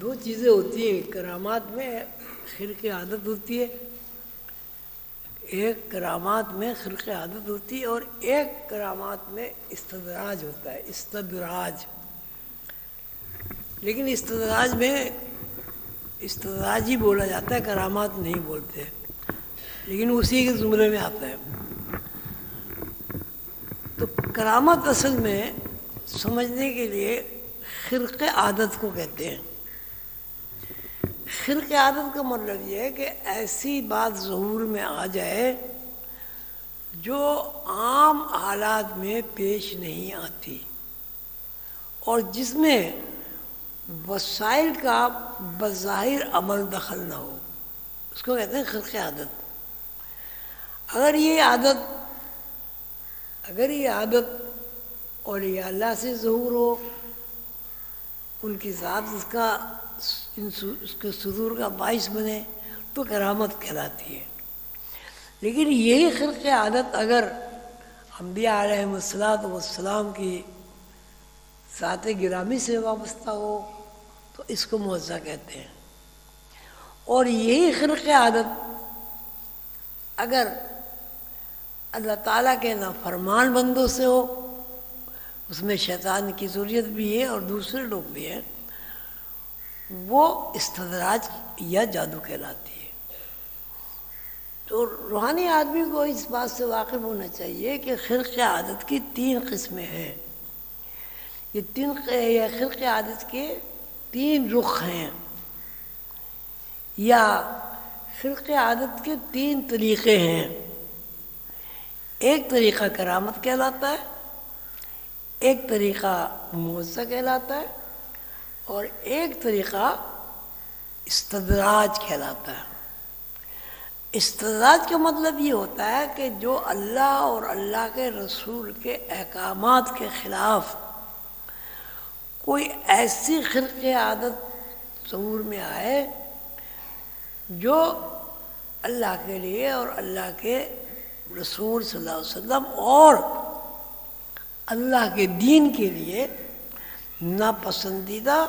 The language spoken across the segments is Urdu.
دو چیزیں ہوتی ہیں کرامات میں، خرق عادت ہوتی ہے، ایک کرامات میں خرق عادت ہوتی ہے اور ایک کرامات میں استدراج ہوتا ہے، استدراج. لیکن استدراج میں استدراج ہی بولا جاتا ہے، کرامات نہیں بولتے، لیکن اسی کے زمرے میں آتا ہے. تو کرامت اصل میں سمجھنے کے لیے خرق عادت کو کہتے ہیں. خرق عادت کا مطلب یہ ہے کہ ایسی بات ظہور میں آ جائے جو عام حالات میں پیش نہیں آتی اور جس میں وسائل کا بظاہر عمل دخل نہ ہو، اس کو کہتے ہیں خرق عادت. اگر یہ عادت اولیاء اللہ سے ظہور ہو، ان کی ذات اس کے صدور کا باعث بنے تو کرامت کہلاتی ہے. لیکن یہی خرق عادت اگر انبیاء علیہم السلام کی ذات گرامی سے وابستہ ہو تو اس کو معجزہ کہتے ہیں. اور یہی خرق عادت اگر اللہ تعالیٰ کے نافرمان بندوں سے ہو، اس میں شیطان کی ذریت بھی ہے اور دوسرے لوگ بھی ہیں، وہ استدراج یا جادو کہلاتی ہے. تو روحانی آدمی کو اس بات سے واقف ہونا چاہیے کہ خرق عادت کی 3 قسمیں ہیں. یہ خرق عادت کے 3 رخ ہیں یا خرق عادت کے 3 طریقے ہیں. ایک طریقہ کرامت کہلاتا ہے، ایک طریقہ معجزہ کہلاتا ہے اور ایک طریقہ استدراج کہلاتا ہے. استدراج کا مطلب یہ ہوتا ہے کہ جو اللہ اور اللہ کے رسول کے احکامات کے خلاف کوئی ایسی خرق عادت ظہور میں آئے جو اللہ کے لیے اور اللہ کے رسول صلی اللہ علیہ وسلم اور اللہ کے دین کے لیے ناپسندیدہ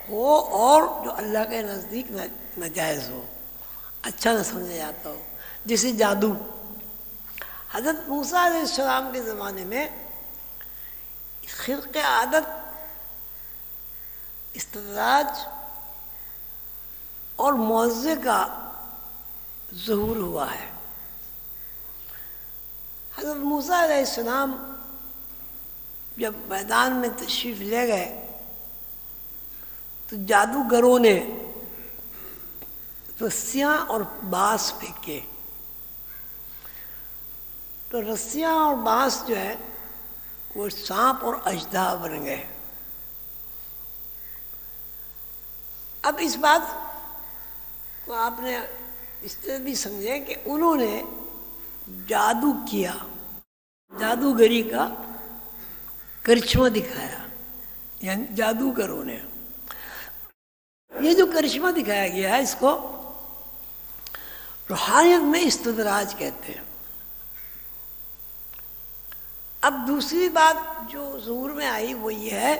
ہو اور جو اللہ کے نزدیک ناجائز ہو، اچھا نہ سمجھا جاتا ہو. جیسے جادو. حضرت موسیٰ علیہ السلام کے زمانے میں خرق عادت، استدراج اور معجزے کا ظہور ہوا ہے. حضرت موسیٰ علیہ السلام جب میدان میں تشریف لے گئے تو جادوگروں نے رسیاں اور بانس پھینکے، تو رسیاں اور بانس جو ہے وہ سانپ اور اژدہا بن گئے. اب اس بات کو آپ نے اس طرح بھی سمجھے کہ انہوں نے جادو کیا، جادوگری کا کرشمہ دکھایا، یعنی جادوگروں نے. یہ جو کرشمہ دکھایا گیا ہے اس کو روحانیت میں استدراج کہتے ہیں. اب دوسری بات جو ظہور میں آئی وہ یہ ہے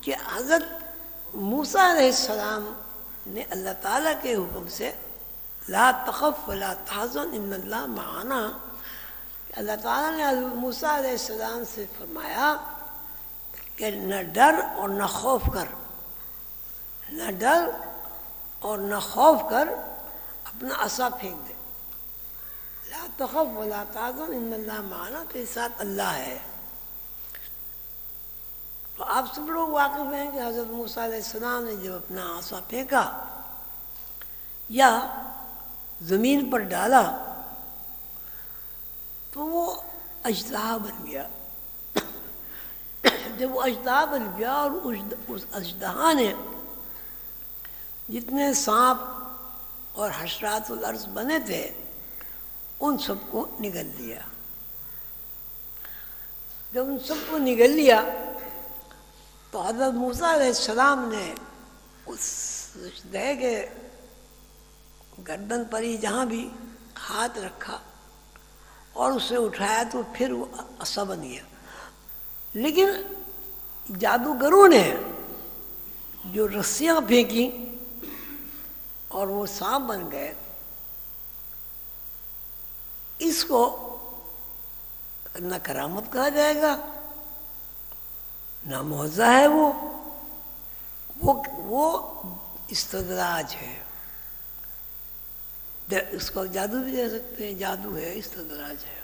کہ حضرت موسیٰ علیہ السلام نے اللہ تعالیٰ کے حکم سے لا تخف ولا تحزن ان اللہ معنا، اللہ تعالیٰ نے حضرت موسیٰ علیہ السلام سے فرمایا کہ نہ ڈر اور نہ خوف کر، نہ ڈر اور نہ خوف کر، اپنا عصا پھینک دے. لا تخف ولا تحزن ان اللہ معنا، کے ساتھ اللہ ہے. تو آپ سب لوگ واقف ہیں کہ حضرت موسیٰ علیہ السلام نے جب اپنا عصا پھینکا یا زمین پر ڈالا تو وہ اژدہا بن گیا. جب وہ اژدہا بن گیا اور اس اژدہا نے جتنے سانپ اور حشرات الارض بنے تھے ان سب کو نگل لیا. جب ان سب کو نگل لیا تو حضرت موسیٰ علیہ السلام نے اس اژدہے کے گردن پر ہی جہاں بھی ہاتھ رکھا اور اسے اٹھایا تو پھر وہ عصا بن گیا. لیکن جادوگروں نے جو رسیاں پھینکی اور وہ سانپ بن گئے، اس کو نہ کرامت کہا جائے گا نہ معجزہ ہے، وہ استدراج ہے. اس کو جادو بھی دے سکتے ہیں، جادو ہے، استدراج ہے.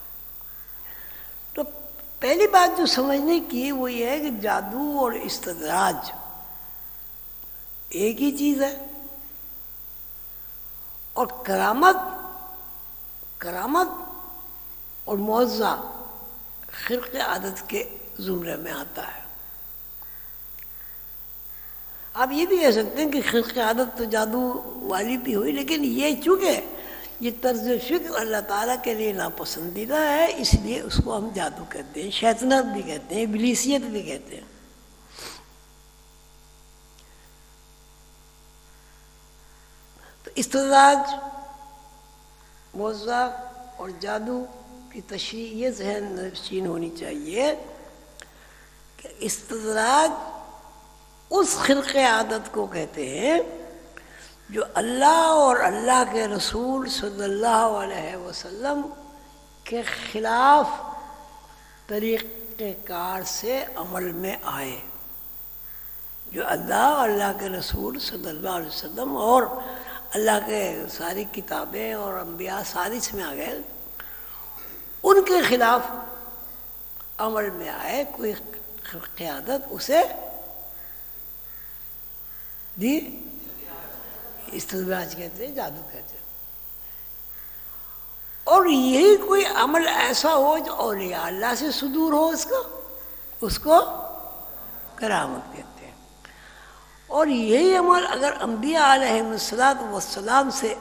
تو پہلی بات جو سمجھنے کی وہ یہ ہے کہ جادو اور استدراج ایک ہی چیز ہے، اور کرامت اور معجزہ خرق عادت کے زمرے میں آتا ہے. آپ یہ بھی کہہ سکتے ہیں کہ خرق عادت تو جادو والی بھی ہوئی، لیکن یہ چونکہ یہ طرز فکر اللہ تعالیٰ کے لیے ناپسندیدہ ہے، اس لیے اس کو ہم جادو کہتے ہیں، شیطنت بھی کہتے ہیں، ابلیسیت بھی کہتے ہیں. تو استدراج، معجزہ اور جادو کی تشریح یہ ذہن نشین ہونی چاہیے کہ استدراج اس خرق عادت کو کہتے ہیں جو اللہ اور اللہ کے رسول صلی اللہ علیہ وسلم کے خلاف طریقہ کار سے عمل میں آئے. جو اللہ اور اللہ کے رسول صلی اللہ علیہ وسلم اور اللہ کے ساری کتابیں اور انبیاء ساری اس میں آ گئے، ان کے خلاف عمل میں آئے کوئی خرق عادت، اسے دی استدراج کہتے ہیں، جادو کہتے ہیں. اور یہی کوئی عمل ایسا ہو جو اولیاء اللہ سے صدور ہو، اس کو کرامت کہتے ہیں. اور یہی عمل اگر انبیاء علیہ السلام سے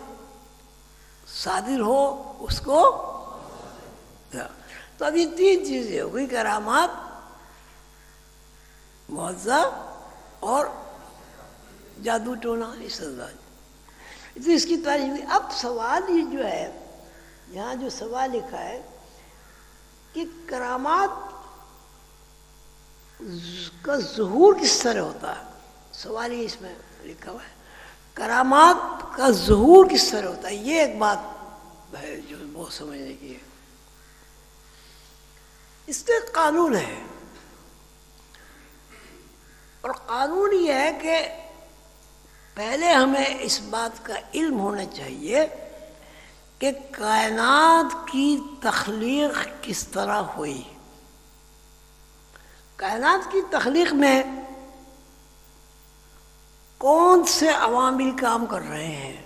صادر ہو، اس کو. تو اب یہ تین چیزیں ہو گئی، کرامات، معجزہ اور جادو ٹونا، استدراج. تو اس کی تعریف ہوئی. اب سوال یہ جو ہے، یہاں جو سوال لکھا ہے کہ کرامات کا ظہور کس طرح ہوتا ہے، سوال ہی اس میں لکھا ہوا ہے، کرامات کا ظہور کس طرح ہوتا ہے. یہ ایک بات ہے جو بہت سمجھنے کی ہے. اس کا قانون ہے، اور قانون یہ ہے کہ پہلے ہمیں اس بات کا علم ہونا چاہیے کہ کائنات کی تخلیق کس طرح ہوئی. کائنات کی تخلیق میں کون سے عوامل کام کر رہے ہیں،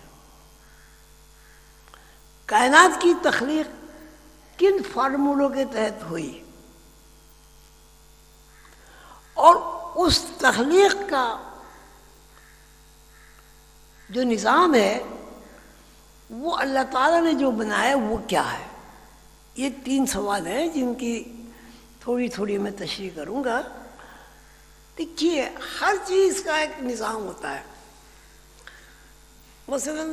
کائنات کی تخلیق کن فارمولوں کے تحت ہوئی، اور اس تخلیق کا جو نظام ہے وہ اللہ تعالیٰ نے جو بنایا وہ کیا ہے. یہ تین سوال ہیں جن کی تھوڑی تھوڑی میں تشریح کروں گا. دیکھیے، ہر چیز کا ایک نظام ہوتا ہے. مثلا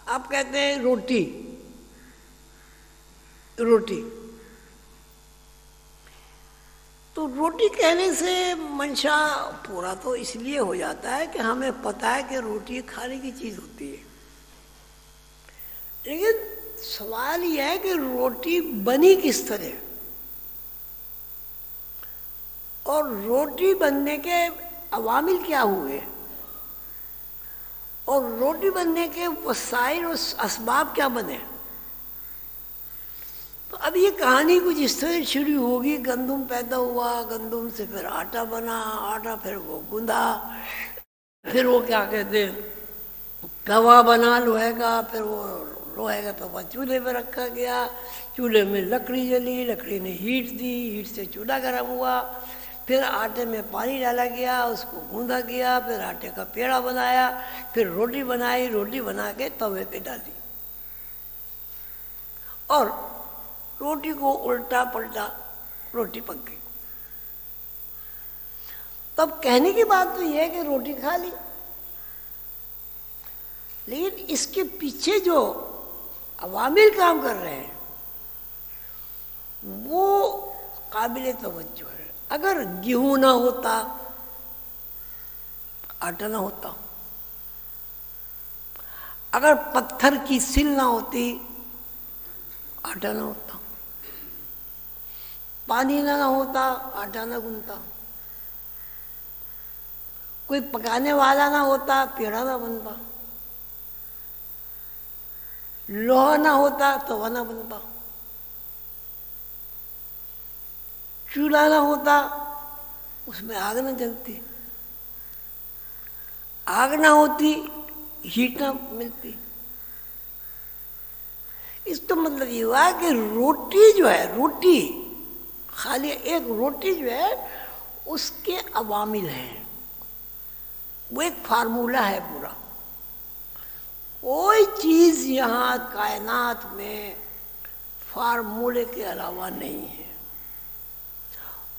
آپ کہتے ہیں روٹی، تو روٹی کہنے سے منشا پورا تو اس لیے ہو جاتا ہے کہ ہمیں پتہ ہے کہ روٹی کھانے کی چیز ہوتی ہے. لیکن سوال یہ ہے کہ روٹی بنی کس طرح، اور روٹی بننے کے عوامل کیا ہوئے، اور روٹی بننے کے وسائل اور اسباب کیا بنے. تو اب یہ کہانی کچھ اس طرح شروع ہوگی، گندم پیدا ہوا، گندم سے پھر آٹا بنا، آٹا پھر وہ گندھا، پھر وہ کیا کہتے ہیں توا بنا لوہے کا، پھر وہ لوہے کا توا چولہے پہ رکھا گیا، چولہے میں لکڑی جلی، لکڑی نے ہیٹ دی، ہیٹ سے چولہا گرم ہوا، پھر آٹے میں پانی ڈالا گیا، اس کو گوندھا گیا، پھر آٹے کا پیڑا بنایا، پھر روٹی بنائی، روٹی بنا کے توے پہ ڈالی، اور روٹی کو الٹا پلٹا، روٹی پک گئی. تب کہنے کی بات تو یہ ہے کہ روٹی کھا لی، لیکن اس کے پیچھے جو عوامل کام کر رہے ہیں وہ قابل توجہ ہے. اگر گیہوں نہ ہوتا، آٹا نہ ہوتا، اگر پتھر کی سل نہ ہوتی آٹا نہ ہوتا، پانی نہ ہوتا آٹا نہ گنتا، کوئی پکانے والا نہ ہوتا پیڑا نہ بنتا، لوہا نہ ہوتا توا نہ بنتا، چولہا نہ ہوتا اس میں آگ نہ جلتی، آگ نہ ہوتی ہیٹ نہ ملتی۔ اس تو مطلب یہ ہوا کہ روٹی جو ہے، روٹی خالی ایک روٹی جو ہے اس کے عوامل ہیں، وہ ایک فارمولہ ہے پورا، کوئی چیز یہاں کائنات میں فارمولے کے علاوہ نہیں ہے،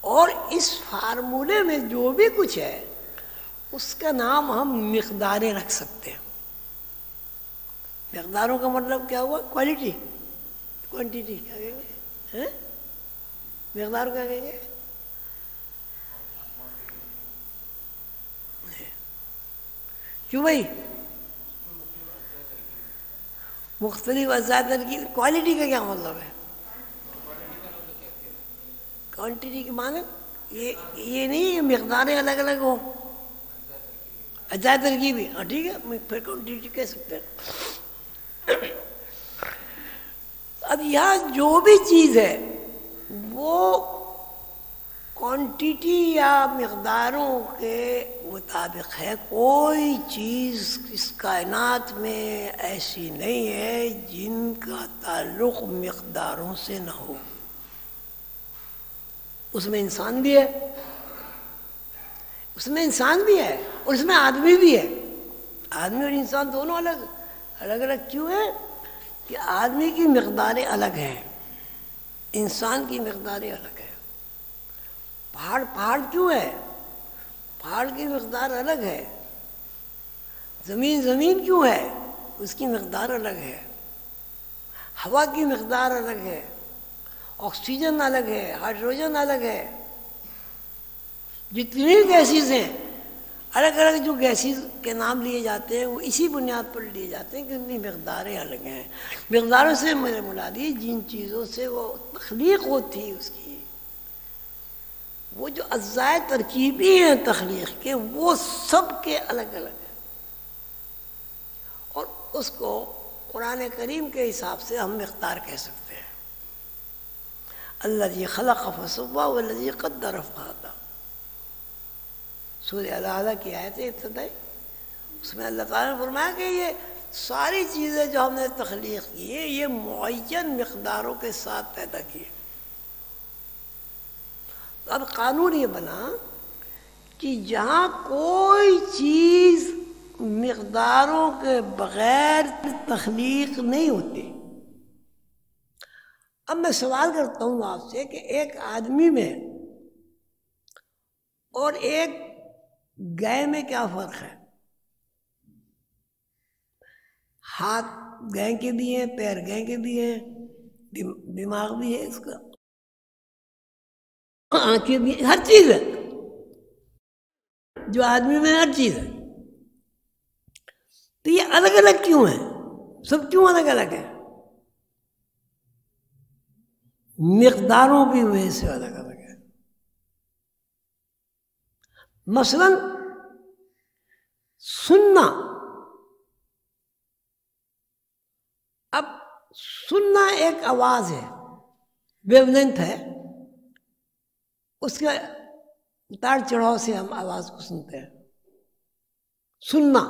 اور اس فارمولے میں جو بھی کچھ ہے اس کا نام ہم مقداریں رکھ سکتے ہیں۔ مقداروں کا مطلب کیا ہوا؟ کوالٹی، کوانٹیٹی کیا کہیں گے؟ مقدار کیا کہیں گے؟ کیوں بھائی؟ مختلف اجزاء ترکیب، کوالٹی کا کیا مطلب ہے؟ کوانٹیٹی کے معنی یہ نہیں کہ مقداریں الگ الگ ہوں، اجزاء ترکیبی، ٹھیک ہے، پھر کوانٹیٹی کہہ سکتے ہیں۔ اب یہاں جو بھی چیز ہے وہ کوانٹیٹی یا مقداروں کے مطابق ہے، کوئی چیز اس کائنات میں ایسی نہیں ہے جن کا تعلق مقداروں سے نہ ہو۔ اس میں انسان بھی ہے، اس میں انسان بھی ہے اور اس میں آدمی بھی ہے۔ آدمی اور انسان دونوں الگ الگ کیوں ہے؟ کہ آدمی کی مقداریں الگ ہیں، انسان کی مقداریں الگ ہیں۔ پہاڑ کیوں ہے؟ پہاڑ کی مقدار الگ ہے۔ زمین کیوں ہے؟ اس کی مقدار الگ ہے۔ ہوا کی مقدار الگ ہے، آکسیجن الگ ہے، ہائیڈروجن الگ ہے، جتنی گیسز ہیں الگ الگ، جو گیسز کے نام لیے جاتے ہیں وہ اسی بنیاد پر لیے جاتے ہیں کہ ان کی مقداریں الگ ہیں۔ مقداروں سے میرے مرادی جن چیزوں سے وہ تخلیق ہوتی ہے اس کی، وہ جو اجزاء ترکیبی ہیں تخلیق کے، وہ سب کے الگ الگ ہیں، اور اس کو قرآن کریم کے حساب سے ہم مقدار کہہ سکتے ہیں۔ الذی خلق فسوی والذی قدر فہدی، سورہ اعلیٰ کی آیت ابتدائی، اس میں اللہ تعالیٰ نے فرمایا کہ یہ ساری چیزیں جو ہم نے تخلیق کی ہیں یہ معین مقداروں کے ساتھ پیدا کی ہیں۔ اب قانون یہ بنا کہ جہاں کوئی چیز مقداروں کے بغیر تخلیق نہیں ہوتی۔ اب میں سوال کرتا ہوں آپ سے کہ ایک آدمی میں اور ایک گائے میں کیا فرق ہے؟ ہاتھ گائے کے بھی ہیں، پیر گائے کے بھی ہیں، دماغ بھی ہے اس کا، آنکھیں بھی، ہر چیز ہے جو آدمی میں، ہر چیز ہے۔ تو یہ الگ الگ کیوں ہے؟ سب کیوں الگ الگ ہے؟ مقداروں کی وجہ سے الگ الگ ہے۔ مثلا سننا، اب سننا ایک آواز ہے، ویو لینتھ ہے، اس کے اتار چڑھاؤ سے ہم آواز کو سنتے ہیں، سننا۔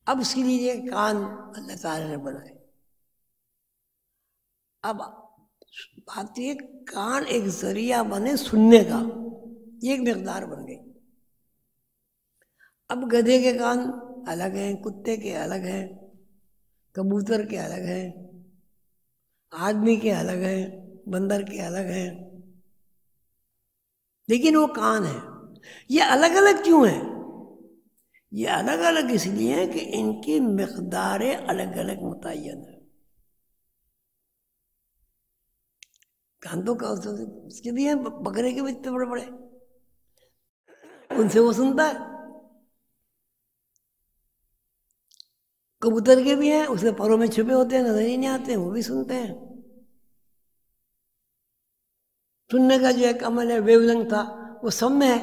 اب اس کے لیے یہ کان اللہ تعالیٰ نے بنائے۔ اب بات یہ کان ایک ذریعہ بنے سننے کا، یہ ایک مقدار بن گئی۔ اب گدھے کے کان الگ ہیں، کتے کے الگ ہیں، کبوتر کے الگ ہیں، آدمی کے الگ ہیں، بندر کے الگ ہیں، لیکن وہ کان ہیں۔ یہ الگ الگ کیوں ہیں؟ یہ الگ الگ اس لیے ہیں کہ ان کی مقداریں الگ الگ متعین ہیں۔ کان تو اس کے بھی ہیں، بکرے کے بھی اتنے بڑے بڑے، ان سے وہ سنتا ہے. کبوتر کے بھی ہیں، اس کے پروں میں چھپے ہوتے ہیں، نظر ہی نہیں آتے ہیں، وہ بھی سنتے ہیں. سننے کا جو ایک عمل ہے، ویو لینتھ تھا، وہ سب میں ہے،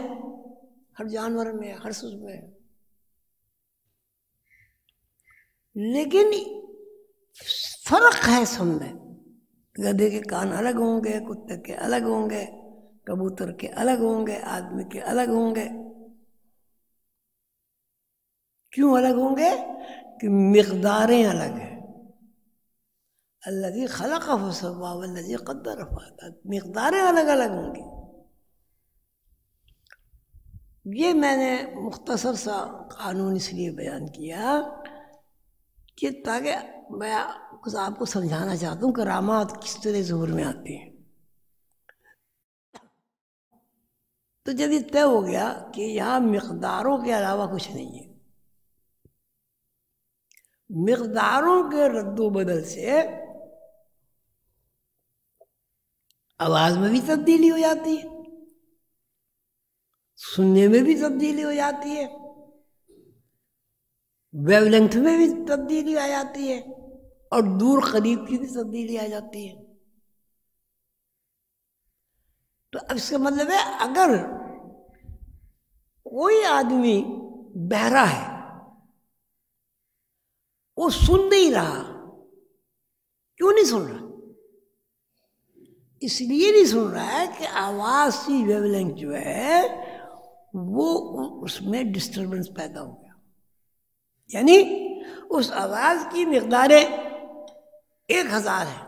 ہر جانور میں ہے، ہر چیز میں ہے. لیکن فرق ہے سب میں. گدھے کے کان الگ ہوں گے، کتے کے الگ ہوں گے، کبوتر کے الگ ہوں گے، آدمی کے الگ ہوں گے. کیوں الگ ہوں گے؟ کہ مقداریں الگ ہیں. الذی خلق فسوی والذی قدر فہدی، مقداریں الگ الگ ہوں گی. یہ میں نے مختصر سا قانون اس لیے بیان کیا کہ تاکہ میں کچھ آپ کو سمجھانا چاہتا ہوں کرامات کس طرح ظہور میں آتی ہیں. تو جب یہ طے ہو گیا کہ یہاں مقداروں کے علاوہ کچھ نہیں ہے، مقداروں کے رد و بدل سے آواز میں بھی تبدیلی ہو جاتی ہے، سننے میں بھی تبدیلی ہو جاتی ہے، ویو لینتھ میں بھی تبدیلی آ جاتی ہے، اور دور قریب کی بھی تبدیلی آ جاتی ہے. تو اب اس کا مطلب ہے اگر کوئی آدمی بہرا ہے، وہ سن نہیں رہا، کیوں نہیں سن رہا؟ اس لیے نہیں سن رہا ہے کہ آواز کی ویو لینتھ جو ہے وہ اس میں ڈسٹربنس پیدا ہو گیا. یعنی اس آواز کی مقداریں 1000 ہیں،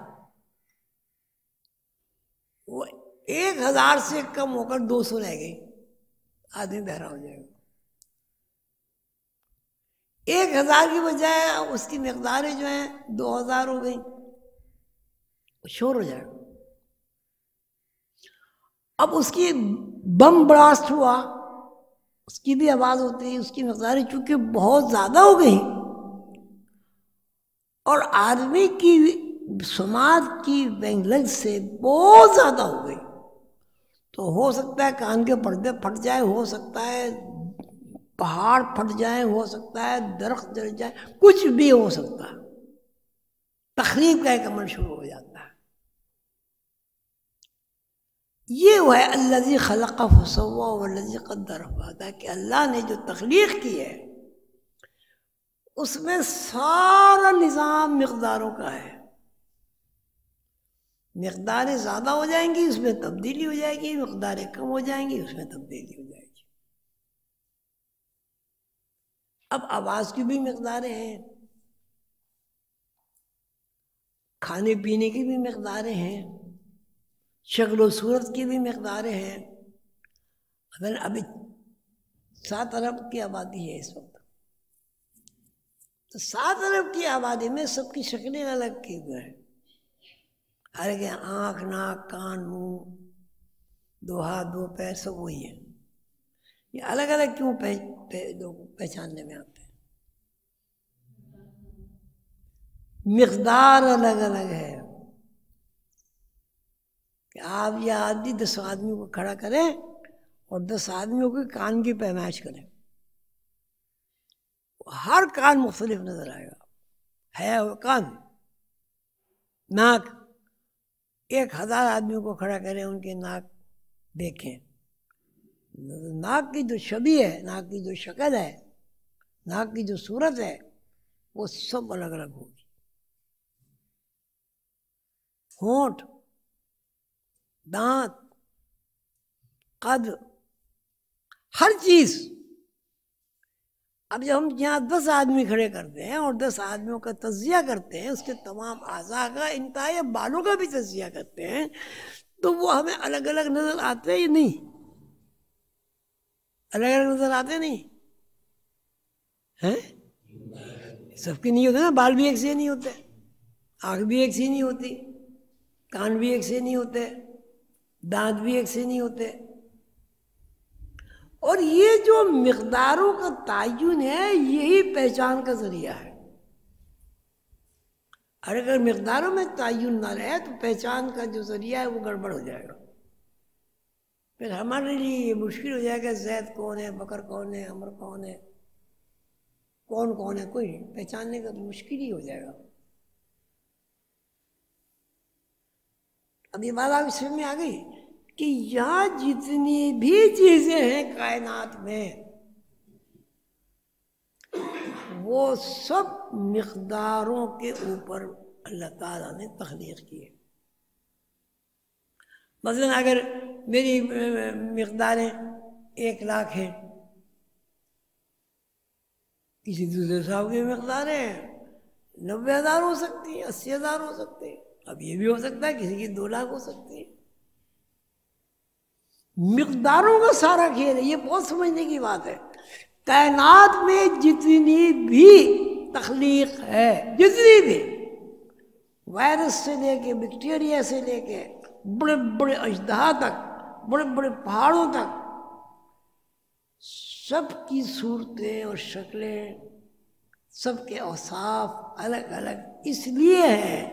وہ 1000 سے کم ہو کر 200 رہ گئی، آدمی بہرا ہو جائے گا. 1000 کی بجائے اس کی مقداریں جو ہیں 2000 ہو گئی، شور ہو جائے گا. اب اس کی بم براسٹ ہوا، اس کی بھی آواز ہوتی ہے، اس کی مقداریں چونکہ بہت زیادہ ہو گئی اور آدمی کی سماعت کی ویو لینتھ سے بہت زیادہ ہو گئی، تو ہو سکتا ہے کان کے پردے پھٹ جائے، ہو سکتا ہے پہاڑ پھٹ جائیں، ہو سکتا ہے درخت جل جائے، کچھ بھی ہو سکتا ہے. تخریب کا ایک عمل شروع ہو جاتا ہے. یہ وہ ہے الذی خلق فسوی والذی قدر فہدی، کہ اللہ نے جو تخلیق کی ہے اس میں سارا نظام مقداروں کا ہے. مقداریں زیادہ ہو جائیں گی اس میں تبدیلی ہو جائے گی، مقداریں کم ہو جائیں گی اس میں تبدیلی ہو جائے گی. اب آواز کی بھی مقداریں ہیں، کھانے پینے کی بھی مقداریں ہیں، شکل و صورت کی بھی مقداریں ہیں. اگر ابھی 7 ارب کی آبادی ہے اس وقت، تو 7 ارب کی آبادی میں سب کی شکلیں الگ کی ہوئے ہیں. ہر ایک آنکھ، ناک، کان، منہ، 2 ہاتھ 2 پیر سب وہی ہیں. یہ الگ الگ کیوں پہچاننے میں آتے ہیں؟ مقدار الگ الگ ہے. کہ آپ یہ آدمی 10 آدمیوں کو کھڑا کریں اور 10 آدمیوں کے کان کی پیمائش کریں، ہر کان مختلف نظر آئے گا. ہے وہ کان، ناک، 1000 آدمیوں کو کھڑا کریں، ان کے ناک دیکھیں، ناک کی جو شبیہ ہے، ناک کی جو شکل ہے، ناک کی جو صورت ہے، وہ سب الگ الگ ہوگی. ہونٹ، دانت، قد، ہر چیز. اب جب ہم یہاں 10 آدمی کھڑے کرتے ہیں اور 10 آدمیوں کا تجزیہ کرتے ہیں، اس کے تمام اعضاء کا، انتہائی بالوں کا بھی تجزیہ کرتے ہیں، تو وہ ہمیں الگ الگ نظر آتے ہیں یا نہیں؟ الگ الگ نظر آتے نہیں ہیں؟ سب کے نہیں ہوتے نا. بال بھی ایک سے نہیں ہوتے، آنکھ بھی ایک سی نہیں ہوتی، کان بھی ایک سے نہیں ہوتے، دانت بھی ایک سے نہیں ہوتے. اور یہ جو مقداروں کا تعین ہے یہی پہچان کا ذریعہ ہے. اور اگر مقداروں میں تعین نہ رہے تو پہچان کا جو ذریعہ ہے وہ گڑبڑ ہو جائے گا. پھر ہمارے لیے یہ مشکل ہو جائے گا زید کون ہے، بکر کون ہے، عمر کون ہے، کون کون ہے، کوئی نہیں پہچاننے کا مشکل ہی ہو جائے گا. اب یہ بات آپ سمجھ میں آ گئی کہ یہاں جتنی بھی چیزیں ہیں کائنات میں وہ سب مقداروں کے اوپر اللہ تعالیٰ نے تخلیق کی ہے. مثلا اگر میری مقداریں 1,00,000 ہیں، کسی دوسرے صاحب کی مقداریں 90,000 ہو سکتی ہیں، 80,000 ہو سکتے ہیں. اب یہ بھی ہو سکتا ہے کسی کی 2,00,000 ہو سکتی ہے. مقداروں کا سارا کھیل ہے. یہ بہت سمجھنے کی بات ہے. کائنات میں جتنی بھی تخلیق ہے، جتنی بھی، وائرس سے لے کے بیکٹیریا سے لے کے بڑے بڑے اژدہا تک، بڑے بڑے پہاڑوں تک، سب کی صورتیں اور شکلیں، سب کے اوصاف الگ الگ اس لیے ہیں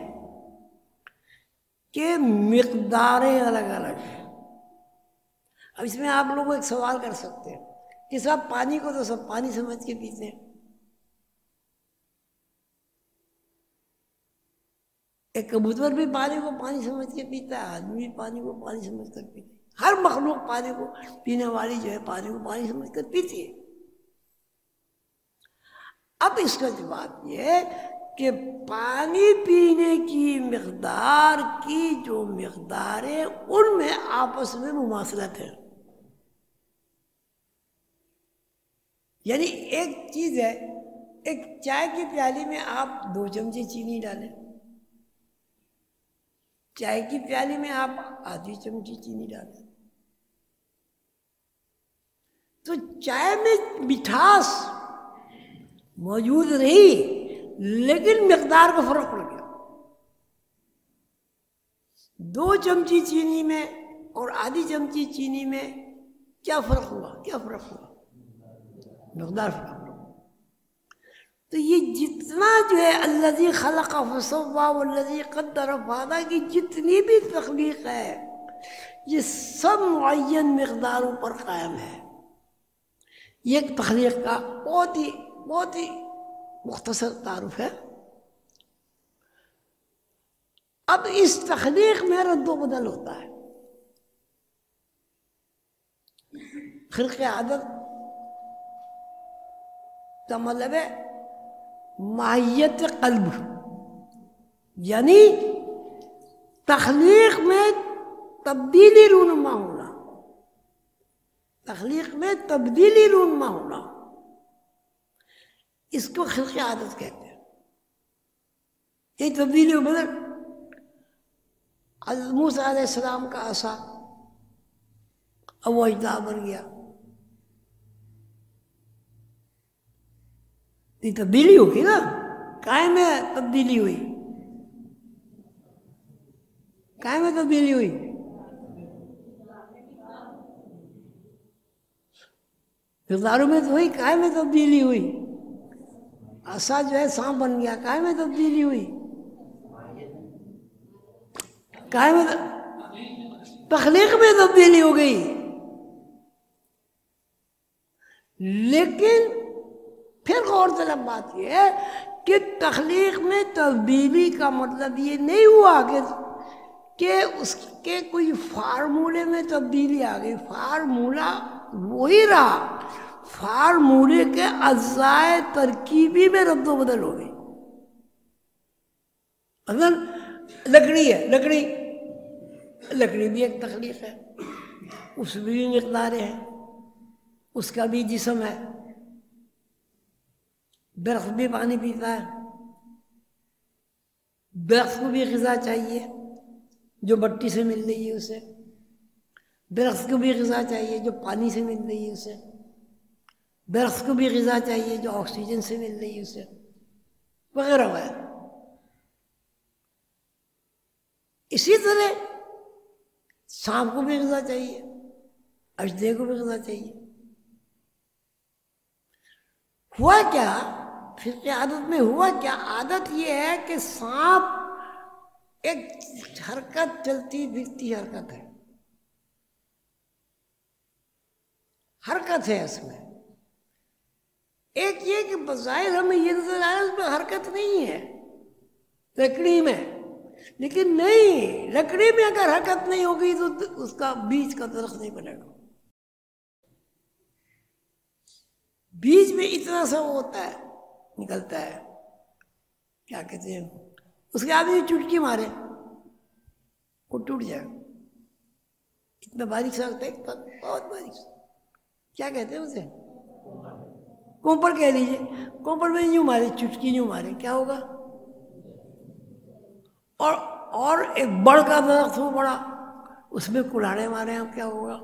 کہ مقداریں الگ الگ ہیں. اب اس میں آپ لوگ ایک سوال کر سکتے ہیں کہ سب پانی کو تو سب پانی سمجھ کے پیتے ہیں. ایک کبوتر بھی پانی کو پانی سمجھ کے پیتا ہے، آدمی بھی پانی کو پانی سمجھ کر پیتا ہے. ہر مخلوق پانی کو پینے والی جو ہے پانی کو پانی سمجھ کر پیتی ہے. اب اس کا جواب یہ ہے کہ پانی پینے کی مقدار کی جو مقداریں ان میں آپس میں مماثلت ہے. یعنی ایک چیز ہے، ایک چائے کی پیالی میں آپ 2 چمچے چینی ڈالیں، چائے کی پیالی میں آپ آدھی چمچی چینی ڈالیں، تو چائے میں مٹھاس موجود رہی لیکن مقدار کا فرق پڑ گیا. 2 چمچی چینی میں اور آدھی چمچی چینی میں کیا فرق ہوا؟ کیا فرق ہوا؟ مقدار فرق ہوا. تو یہ جتنا جو ہے الذی خلق فسوی والذی قدر فہدی کی جتنی بھی تخلیق ہے یہ سب معین مقداروں پر قائم ہے. یہ ایک تخلیق کا بہت ہی مختصر تعارف ہے. اب اس تخلیق میں رد و بدل ہوتا ہے. خلق عادت کا مطلب ہے ماہیت قلب، یعنی تخلیق میں تبدیلی رونما ہونا، تخلیق میں تبدیلی رونما ہونا، اس کو خلق عادت کہتے ہیں. یہ تبدیلی و بدل. موسیٰ علیہ السلام کا عصا اب وہ اژدہا بن گیا، یہ تبدیلی ہوگی نا. کائے میں تبدیلی ہوئی، کائے میں تبدیلی ہوئی، مقداروں میں تو ہوئی، کائے میں تبدیلی ہوئی. عصا جو ہے سانپ بن گیا، کائے میں تبدیلی ہوئی، کائے میں تخلیق میں تبدیلی ہو گئی. لیکن پھر غور طلب بات یہ ہے کہ تخلیق میں تبدیلی کا مطلب یہ نہیں ہوا کہ اس کے کوئی فارمولے میں تبدیلی آ گئی. فارمولہ وہی رہا، فارمولے کے اجزائے ترکیبی میں رد و بدل ہو گئی. اگر لکڑی ہے، لکڑی بھی ایک تخلیق ہے، اس میں بھی مقداریں ہیں، اس کا بھی جسم ہے. درخت بھی پانی پیتا ہے، درخت کو بھی غذا چاہیے جو مٹی سے مل رہی ہے اسے، درخت کو بھی غذا چاہیے جو پانی سے مل رہی ہے اسے، درخت کو بھی غذا چاہیے جو آکسیجن سے مل رہی ہے اسے، وغیرہ وغیرہ. اسی طرح سانپ کو بھی غذا چاہیے، اژدہے کو بھی غذا چاہیے. ہوا کیا خلق عادت میں؟ ہوا کیا؟ عادت یہ ہے کہ سانپ ایک حرکت، چلتی پھرتی حرکت ہے، حرکت ہے اس میں. ایک یہ کہ بظاہر ہمیں یہ نظر آیا اس میں حرکت نہیں ہے لکڑی میں، لیکن نہیں، لکڑی میں اگر حرکت نہیں ہوگی تو اس کا بیج کا درخت نہیں بنے گا. بیج میں اتنا سا ہوتا ہے، نکلتا ہے، کیا کہتے ہیں اس کے آدمی چٹکی مارے وہ ٹوٹ جائے. اتنا باریک سا ہوتا ہے، بہت باریک سا، کیا کہتے ہیں اسے؟ کوپر کہہ لیجیے. کوپر میں یوں مارے، چٹکی یوں مارے، کیا ہوگا؟ اور ایک بڑ کا درخت ہو بڑا، اس میں کلاڑے مارے آپ، کیا ہوگا؟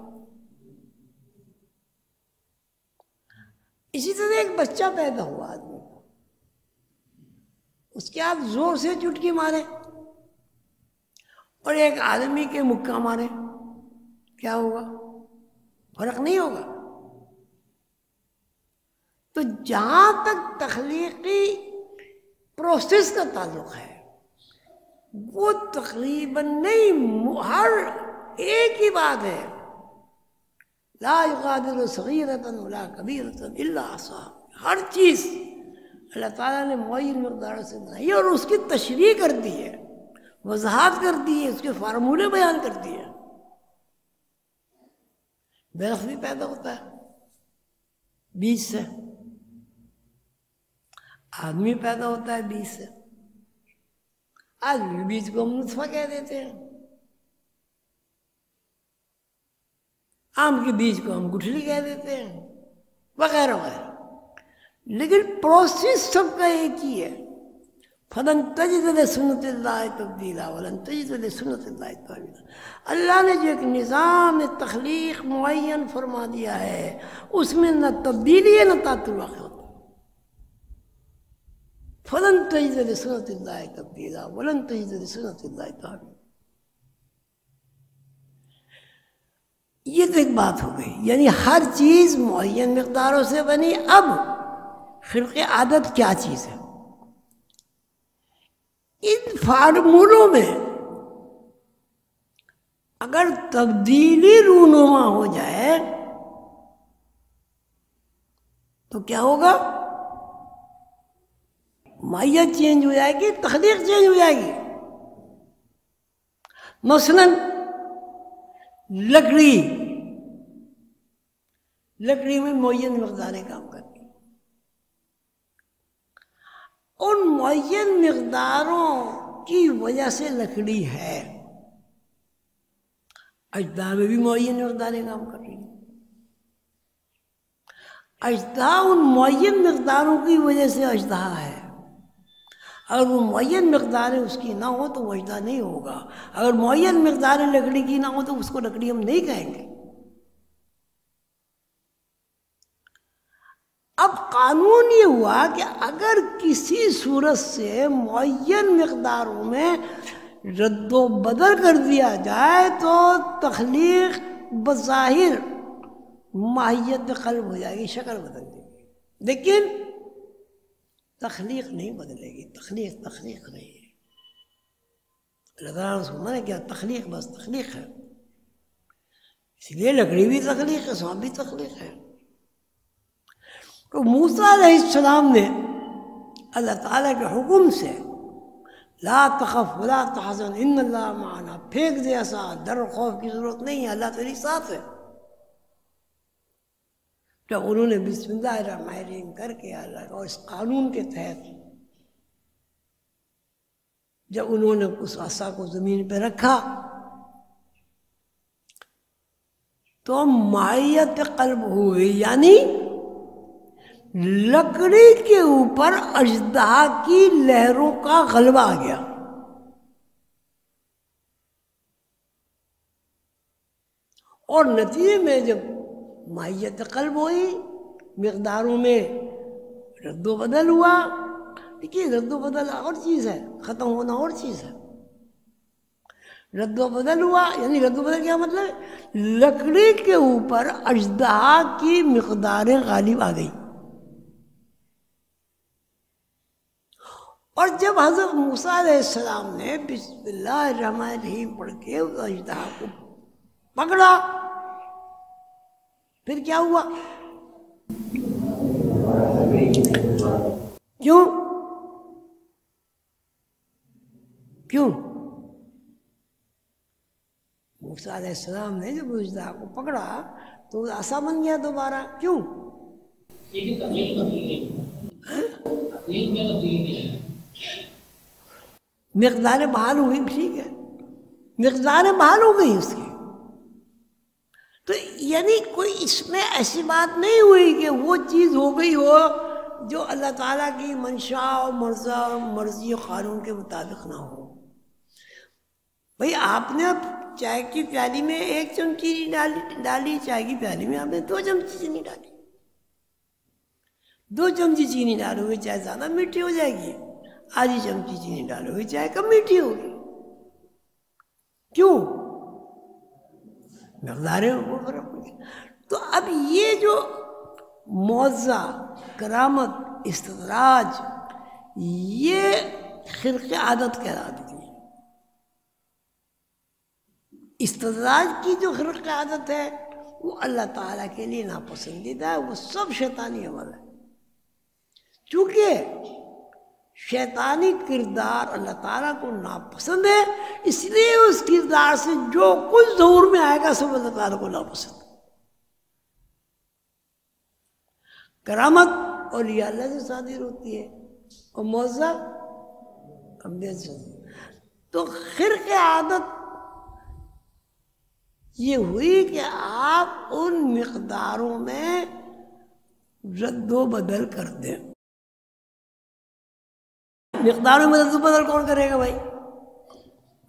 اسی طرح ایک بچہ پیدا ہوا آدمی کا، اس کے آپ زور سے چٹکی مارے اور ایک آدمی کے مکہ مارے، کیا ہوگا؟ فرق نہیں ہوگا. تو جہاں تک تخلیقی پروسیس کا تعلق ہے وہ تقریباً نہیں، ہر ایک ہی بات ہے. لا یغادر صغیرۃ ولا کبیرۃ الا احصاها. ہر چیز اللہ تعالیٰ نے معین مقدار سے بنائی ہے اور اس کی تشریح کر دی ہے، وضاحت کر دی ہے، اس کے فارمولے بیان کر دیے. درخت بھی پیدا ہوتا ہے بیج سے، آدمی پیدا ہوتا ہے بیج سے. آدمی بیج کو ہم نطفہ کہہ دیتے ہیں، آم کے بیج کو ہم گٹھلی کہہ دیتے ہیں، وغیرہ وغیرہ. لیکن پروسیس سب کا ایک ہی ہے. فَلَن تَجِدَ لِسُنَّتِ اللَّهِ تَبْدِيلًا وَلَن تَجِدَ لِسُنَّتِ اللَّهِ تَحْوِيلًا. اللہ نے جو ایک نظام تخلیق معین فرما دیا ہے اس میں نہ تبدیلی ہے نہ تعطل واقع ہوتا. فَلَن تَجِدَ لِسُنَّتِ اللَّهِ تَبْدِيلًا وَلَن تَجِدَ لِسُنَّتِ اللَّهِ تَحْوِيلًا. یہ تو ایک بات ہو گئی، یعنی ہر چیز معین مقداروں سے بنی. اب خلق عادت کیا چیز ہے؟ ان فارمولوں میں اگر تبدیلی رونما ہو جائے تو کیا ہوگا؟ ماہیت چینج ہو جائے گی، تخلیق چینج ہو جائے گی. مثلاً لکڑی میں معین مقداریں کام کرتی ہیں. ان معین مقداروں کی وجہ سے لکڑی ہے. اجزاء میں بھی معین مقداریں کام کر رہی ہیں. اجزاء ان معین مقداروں کی وجہ سے اجزاء ہے. اگر وہ معین مقداریں اس کی نہ ہو تو وہ اجزاء نہیں ہوگا. اگر معین مقداریں لکڑی کی نہ ہو تو اس کو لکڑی ہم نہیں کہیں گے. اب قانون یہ ہوا کہ اگر کسی صورت سے معین مقداروں میں رد و بدل کر دیا جائے تو تخلیق بظاہر ماہیت قلب ہو جائے گی، شکل بدل جائے گی، لیکن تخلیق نہیں بدلے گی. تخلیق نہیں ہے. اللہ تعالیٰ نے اس کو منع کیا، تخلیق بس تخلیق ہے. اس لیے لکڑی بھی تخلیق ہے، سانپ بھی تخلیق ہے. تو موسیٰ علیہ السلام نے اللہ تعالیٰ کے حکم سے لا تخف ولا تحزن ان اللہ معنا پھینک دیا. ایسا ڈر و خوف کی ضرورت نہیں ہے، اللہ تیری ساتھ ہے. جب انہوں نے بسم اللہ الرحمن الرحیم کر کے اللہ اور اس قانون کے تحت جب انہوں نے اس عصا کو زمین پہ رکھا تو مائیت قلب ہوئی، یعنی لکڑی کے اوپر اژدہا کی لہروں کا غلبہ آ گیا. اور نتیجے میں جب ماہیت قلب ہوئی، مقداروں میں رد و بدل ہوا. دیکھیے رد و بدل اور چیز ہے، ختم ہونا اور چیز ہے. رد و بدل ہوا یعنی رد و بدل کیا مطلب؟ لکڑی کے اوپر اژدہا کی مقداریں غالب آ گئی. اور جب حضرت موسیٰ علیہ السلام نے بسم اللہ الرحمن الرحیم پڑھ کے اس اژدہا کو پکڑا پھر کیا ہوا؟ کیوں کیوں؟ موسیٰ علیہ السلام نے جب اژدہا کو پکڑا تو ایسا بن گیا دوبارہ. کیوں؟ مقدار بحال ہو گئی، ٹھیک ہے، مقدار بحال ہو گئی اس کی. تو یعنی کوئی اس میں ایسی بات نہیں ہوئی کہ وہ چیز ہو گئی ہو جو اللہ تعالیٰ کی منشا اور مرضی و قانون کے مطابق نہ ہو. بھئی آپ نے اب چائے کی پیالی میں 1 چمچی ڈالی، چائے کی پیالی میں آپ نے 2 چمچی چینی ڈالی. 2 چمچی چینی ڈالو گے چائے زیادہ میٹھی ہو جائے گی، آدھی چمچی چینی ڈالو گے چائے کم میٹھی ہوگی. کیوں؟ مقدار وہ فرق ہو گیا. تو اب یہ جو معجزہ، کرامت، استدراج، یہ خرق عادت کہلاتی ہے. استدراج کی جو خرق عادت ہے وہ اللہ تعالیٰ کے لیے ناپسندیدہ ہے، وہ سب شیطانی عمل ہے. چونکہ شیطانی کردار اللہ تعالیٰ کو ناپسند ہے، اس لیے اس کردار سے جو کچھ ظہور میں آئے گا سب اللہ تعالیٰ کو ناپسند ہے. کرامت اولیاء اللہ سے صادر ہوتی ہے اور معجزہ انبیاء سے. تو خرق عادت یہ ہوئی کہ آپ ان مقداروں میں رد و بدل کر دیں. مقداروں میں رد و بدل کون کرے گا بھائی؟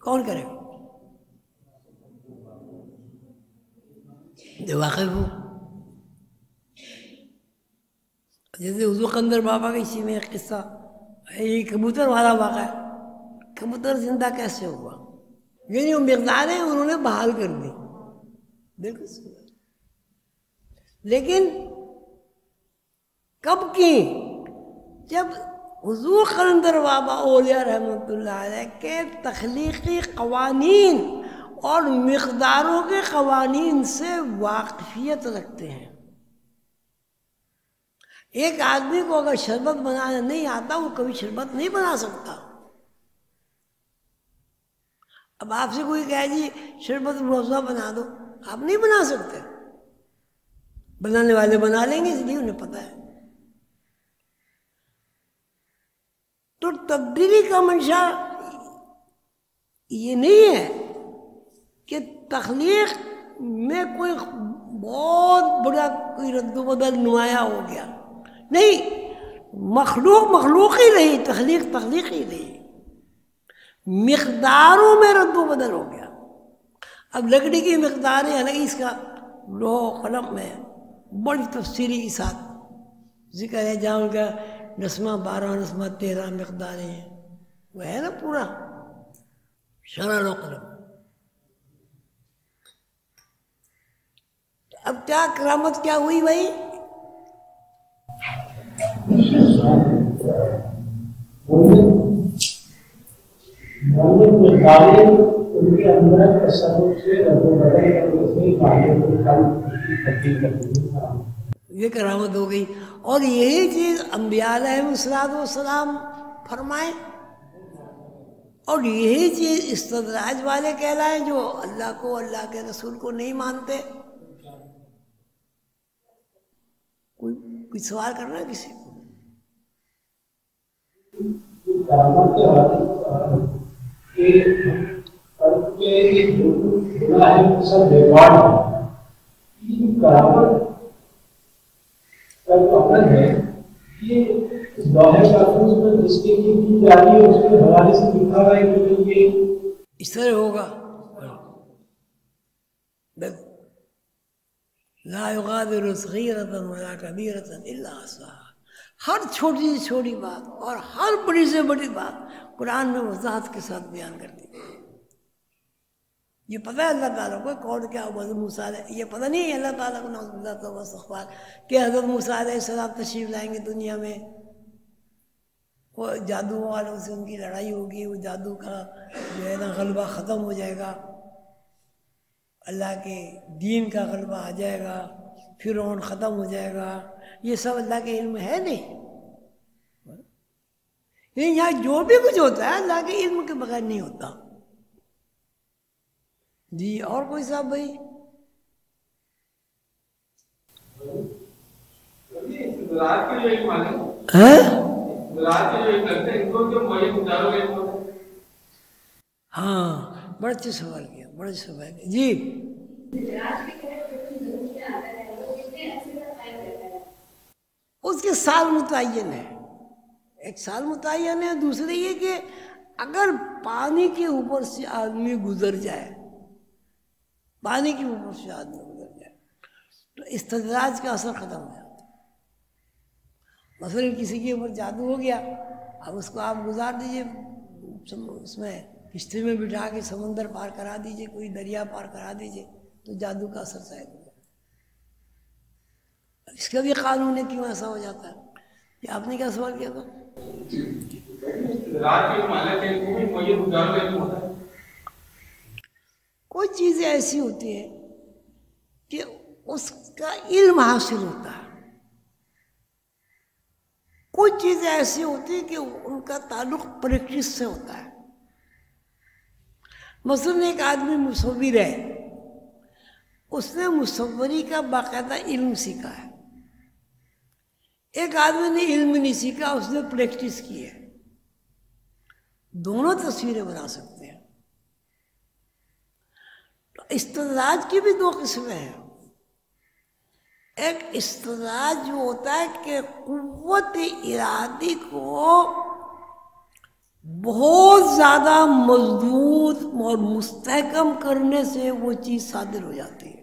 کون کرے گا؟ جو واقف ہو. جیسے حضور قندر بابا کا اسی میں ایک قصہ، یہ کبوتر والا واقعہ ہے. کبوتر زندہ کیسے ہوا؟ یعنی وہ مقداریں انہوں نے بحال کر دی. بالکل صحیح. لیکن کب کی؟ جب حضور قلندر بابا اولیاء رحمۃ اللہ علیہ کے تخلیقی قوانین اور مقداروں کے قوانین سے واقفیت رکھتے ہیں. ایک آدمی کو اگر شربت بنانا نہیں آتا وہ کبھی شربت نہیں بنا سکتا. اب آپ سے کوئی کہے جی شربت روزہ بنا دو، آپ نہیں بنا سکتے. بنانے والے بنا لیں گے، اس لیے انہیں پتہ ہے. تو تبدیلی کا منشا یہ نہیں ہے کہ تخلیق میں کوئی بہت بڑا کوئی رد و بدل نمایاں ہو گیا. نہیں، مخلوق ہی رہی، تخلیق ہی رہی، مقداروں میں رد و بدل ہو گیا. اب لکڑی کی مقداریں الگ، اس کا لوح قلم میں بڑی تفصیلی کے ساتھ ذکر ہے، جہاں ان کا نسمہ 12 نسمہ 13 مقداریں ہیں، وہ ہے نا پورا شرح لوح قلم. اب کیا کرامت کیا ہوئی بھائی؟ یہ کرامت ہو گئی. اور یہی چیز انبیاء علیہ السلام فرمائیں، اور یہی چیز استدراج والے کہلائیں جو اللہ کو، اللہ کے رسول کو نہیں مانتے. کوئی سوال کرنا ہے کسی کو؟ اس طرح ہوگا، لا یغادر صغیرۃ ولا کبیرۃ الا احصاها. ہر چھوٹی سے چھوٹی بات اور ہر بڑی سے بڑی بات قرآن میں وضاحت کے ساتھ بیان کر دی. یہ پتہ ہے اللہ تعالیٰ کو کون کیا ہوا. حضرت موسیٰ علیہ، یہ پتہ نہیں ہے اللہ تعالیٰ کو نعوذ باللہ توبہ استغفار کہ حضرت موسیٰ علیہ السلام تشریف لائیں گے دنیا میں، وہ جادو والوں سے ان کی لڑائی ہوگی، وہ جادو کا جو ہے نا غلبہ ختم ہو جائے گا، اللہ کے دین کا غلبہ آ جائے گا، فرعون ختم ہو جائے گا، یہ سب اللہ کے علم ہے نہیں. یہاں جو بھی کچھ ہوتا ہے اللہ کے علم کے بغیر نہیں ہوتا. جی اور کوئی صاحب بھائی؟ ہاں بڑا اچھا سوال کیا، بڑا اچھا سوال کیا. جی اس کے سال متعین ہے، ایک سال متعین ہے. دوسرے یہ کہ اگر پانی کے اوپر سے آدمی گزر جائے، پانی کے اوپر سے آدمی گزر جائے تو استدراج کا اثر ختم ہو جاتا ہے. مثلا کسی کے اوپر جادو ہو گیا، اب اس کو آپ گزار دیجئے، اس میں کشتی میں بٹھا کے سمندر پار کرا دیجئے، کوئی دریا پار کرا دیجئے تو جادو کا اثر شاید ہو جائے. اس کا بھی قانون ہے کیوں ایسا ہو جاتا ہے. کہ آپ نے کیا سوال کیا تھا؟ کوئی چیزیں ایسی ہوتی ہیں کہ اس کا علم حاصل ہوتا ہے، کوئی چیزیں ایسی ہوتی ہیں کہ ان کا تعلق پریکٹس سے ہوتا ہے. مثلا ایک آدمی مصور ہے، اس نے مصوری کا باقاعدہ علم سیکھا ہے. ایک آدمی نے علم نہیں سیکھا، اس نے پریکٹس کی ہے. دونوں تصویریں بنا سکتے ہیں. تو استدراج کی بھی دو قسمیں ہیں. ایک استدراج جو ہوتا ہے کہ قوت ارادی کو بہت زیادہ مضبوط اور مستحکم کرنے سے وہ چیز صادر ہو جاتی ہے.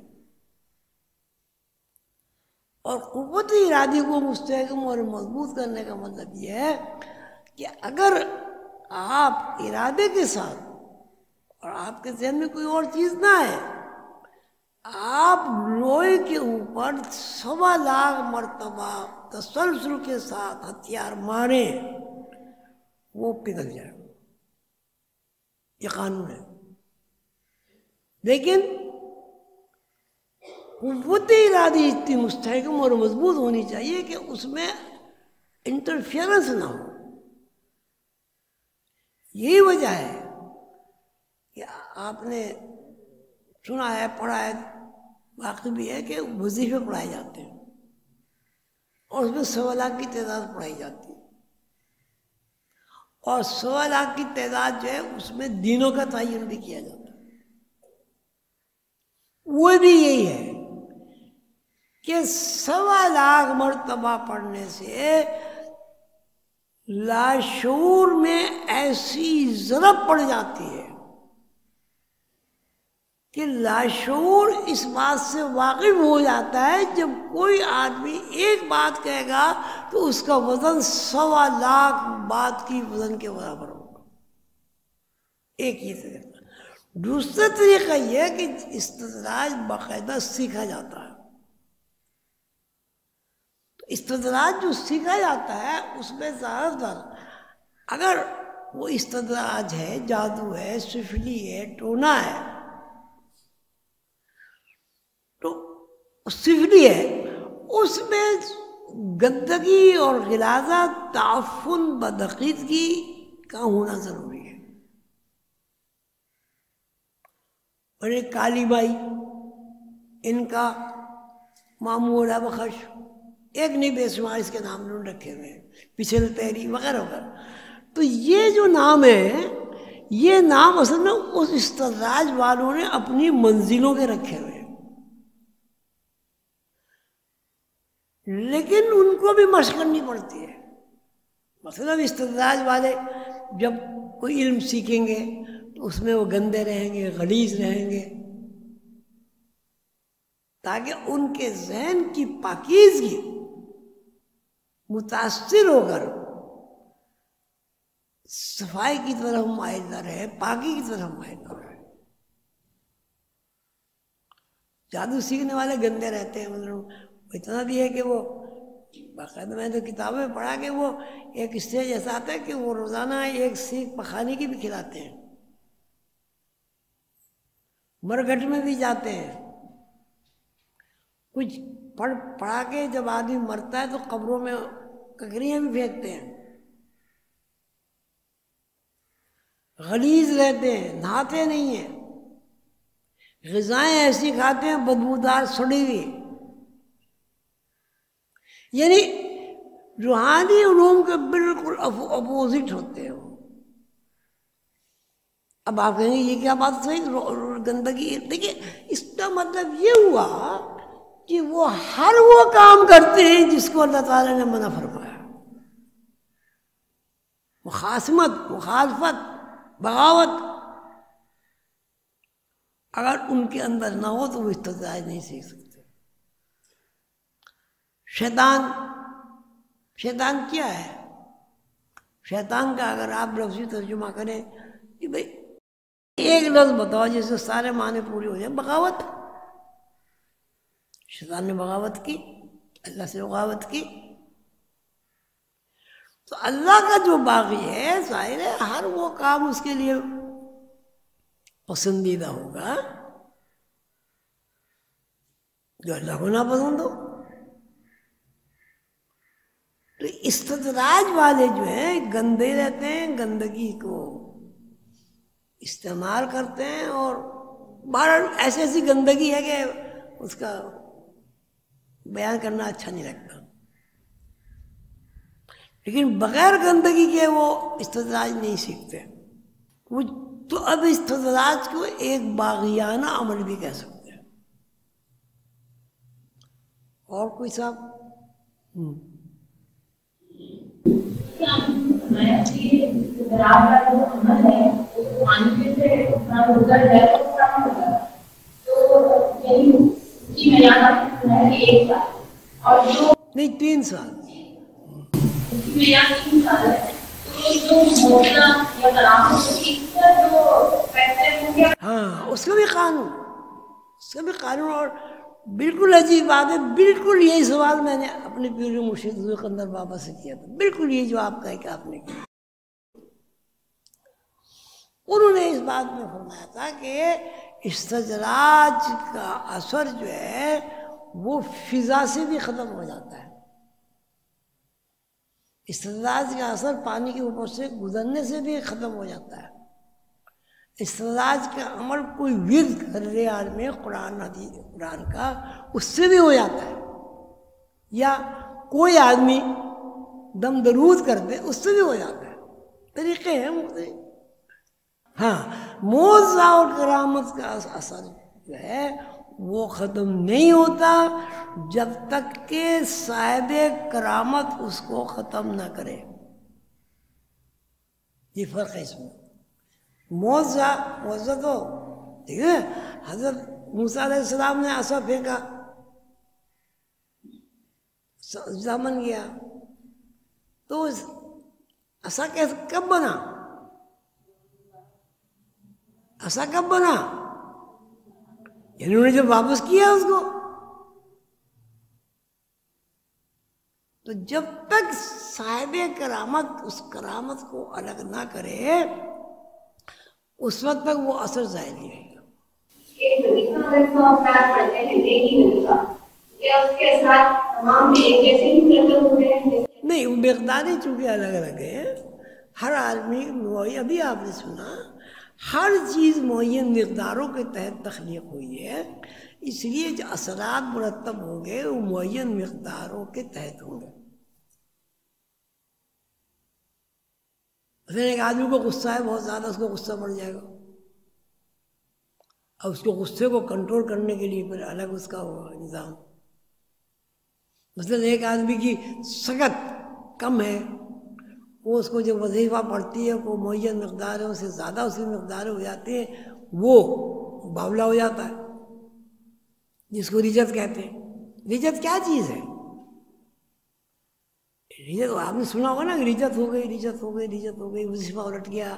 اور قوت ارادی کو مستحکم اور مضبوط کرنے کا مطلب یہ ہے کہ اگر آپ ارادے کے ساتھ اور آپ کے ذہن میں کوئی اور چیز نہ ہے، آپ لوہے کے اوپر 1.25 مرتبہ تسلسل کے ساتھ ہتھیار ماریں، وہ پگھل جائے. یہ قانون ہے. لیکن قوت ارادی اتنی مستحکم اور مضبوط ہونی چاہیے کہ اس میں انٹرفیئرنس نہ ہو. یہی وجہ ہے کہ آپ نے سنا ہے، پڑھا ہے، واقعی بھی ہے کہ وظیفے پڑھائے جاتے ہیں اور اس میں 1.25 لاکھ کی تعداد پڑھائی جاتی ہے. اور 1.25 لاکھ کی تعداد جو ہے اس میں دینوں کا تعین بھی کیا جاتا ہے. وہ بھی یہی ہے کہ 1.25 لاکھ مرتبہ پڑھنے سے لاشعور میں ایسی ضرب پڑ جاتی ہے کہ لاشعور اس بات سے واقف ہو جاتا ہے جب کوئی آدمی ایک بات کہے گا تو اس کا وزن 1.25 لاکھ بات کی وزن کے برابر ہوگا. ایک ہی طریقہ. دوسرا طریقہ یہ ہے کہ استدراج باقاعدہ سیکھا جاتا ہے. تو استدراج جو سیکھا جاتا ہے اس میں زیادہ تر اگر وہ استدراج ہے، جادو ہے، سفلی ہے، ٹونا ہے، تو سفلی ہے اس میں گندگی اور غلاظہ، تعفن، بدعقیدگی کا ہونا ضروری ہے. اور ایک کالی بائی، ان کا مامور بخش، ایک نہیں بے شمار اس کے نام انہوں نے رکھے ہوئے ہیں، پچھل تیری وغیرہ وغیرہ. تو یہ جو نام ہے، یہ نام اصل میں اس استدراج والوں نے اپنی منزلوں کے رکھے ہوئے ہیں. لیکن ان کو بھی مشق کرنی پڑتی ہے. مثلا استدراج والے جب کوئی علم سیکھیں گے تو اس میں وہ گندے رہیں گے، غلیظ رہیں گے، تاکہ ان کے ذہن کی پاکیزگی متاثر ہو کر صفائی کی طرف مائل نہ رہے، پاکی کی طرف مائل نہ رہے. جادو سیکھنے والے گندے رہتے ہیں. مطلب اتنا بھی ہے کہ وہ باقاعدہ میں نے تو کتابوں میں پڑھا کہ وہ ایک اسٹیج ایسا آتا ہے کہ وہ روزانہ ایک سیخ پخانے کی بھی کھلاتے ہیں، مرگھٹ میں بھی جاتے ہیں. کچھ پڑھا کے جب آدمی مرتا ہے تو قبروں میں ککریاں بھی پھینکتے ہیں، غلیظ رہتے ہیں، نہاتے نہیں ہیں، غذائیں ایسی کھاتے ہیں بدبودار سڑی ہوئی، یعنی روحانی علوم کے بالکل اپوزٹ ہوتے ہیں وہ۔ اب آپ کہیں گے یہ کیا بات صحیح، گندگی، دیکھیے اس کا مطلب یہ ہوا کہ وہ ہر وہ کام کرتے ہیں جس کو اللہ تعالیٰ نے منع فرمایا، مخاصمت، مخالفت، بغاوت، اگر ان کے اندر نہ ہو تو وہ استدراج نہیں سیکھ سکتے۔ شیطان کیا ہے؟ شیطان کا اگر آپ لفظی ترجمہ کریں کہ بھئی ایک لفظ بتاؤ جس سے سارے معنی پوری ہو جائیں، بغاوت۔ شیطان نے بغاوت کی، اللہ سے بغاوت کی، تو اللہ کا جو باغی ہے ظاہر ہے ہر وہ کام اس کے لیے پسندیدہ ہوگا جو اللہ کو ناپسند ہو۔ تو استدراج والے جو ہیں گندے رہتے ہیں، گندگی کو استعمال کرتے ہیں، اور بہرحال ایسی ایسی گندگی ہے کہ اس کا بیان کرنا اچھا نہیں لگتا، لیکن بغیر گندگی کے وہ استدراج نہیں سیکھتے وہ تو اب استدراج کو ایک باغیانہ عمل بھی کہہ سکتے ہیں۔ اور کوئی صاحب؟ نہیں 3 سال، ہاں اس کا بھی قانون، اس کا بھی قانون۔ اور بالکل عجیب بات ہے، بالکل یہی سوال میں نے اپنے پیر مرشد حضور قندر بابا سے کیا تھا، بالکل یہ جو آپ کہہ کہ آپ نے کیا۔ انہوں نے اس بات میں فرمایا تھا کہ استدراج کا اثر جو ہے وہ فضا سے بھی ختم ہو جاتا ہے، استدراج کا اثر پانی کے اوپر سے گزرنے سے بھی ختم ہو جاتا ہے، استدراج کا عمل کوئی ورد کر رہے آدمی قرآن کا اس سے بھی ہو جاتا ہے، یا کوئی آدمی دم درود کر دے اس سے بھی ہو جاتا ہے، طریقے ہیں مختلف۔ ہاں معجزہ اور کرامت کا اثر جو ہے وہ ختم نہیں ہوتا جب تک کہ صاحب کرامت اس کو ختم نہ کرے، یہ فرق ہے اس میں۔ معجزہ تو ٹھیک ہے، حضرت موسیٰ علیہ السلام نے عصا پھینکا، بن گیا، تو عصا کب بنا؟ عصا کب بنا؟ یعنی انہوں نے جب واپس کیا اس کو، تو جب تک صاحب کرامت اس کرامت کو الگ نہ کرے اس وقت تک وہ اثر ظاہر نہیں رہے گا۔ نہیں، وہ مقداریں چونکہ الگ الگ ہیں، ہر آدمی، ابھی آپ نے سنا ہر چیز معین مقداروں کے تحت تخلیق ہوئی ہے، اس لیے جو اثرات مرتب ہوں گے وہ معین مقداروں کے تحت ہوں گے۔ مثلا ایک آدمی کو غصہ ہے بہت زیادہ، اس کو غصہ بڑھ جائے گا، اب اس کو غصے کو کنٹرول کرنے کے لیے پھر الگ اس کا ہوگا نظام۔ مثلا ایک آدمی کی سکت کم ہے، وہ اس کو جو وظیفہ پڑتی ہے وہ معین مقدار ہے، اس سے زیادہ اس کی مقدار ہو جاتے ہیں، وہ باولا ہو جاتا ہے، جس کو رجت کہتے ہیں۔ رجت کیا چیز ہے؟ رجت آپ نے سنا ہوگا نا، رجت ہو گئی، رجت ہو گئی، رجت ہو گئی، وظیفہ الٹ گیا۔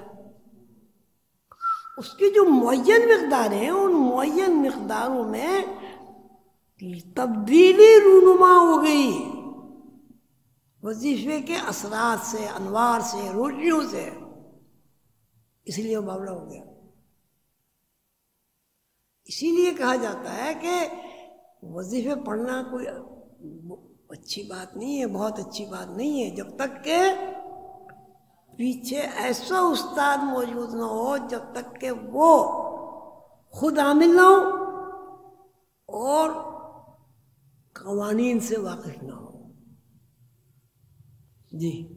اس کی جو معین مقدار ہیں ان معین مقداروں میں تبدیلی رونما ہو گئی وظیفے کے اثرات سے، انوار سے، روشنیوں سے، اس لیے وہ باولا ہو گیا۔ اسی لیے کہا جاتا ہے کہ وظیفے پڑھنا کوئی اچھی بات نہیں ہے، بہت اچھی بات نہیں ہے، جب تک کہ پیچھے ایسا استاد موجود نہ ہو، جب تک کہ وہ خود عامل نہ ہو اور قوانین سے واقف نہ ہو. جی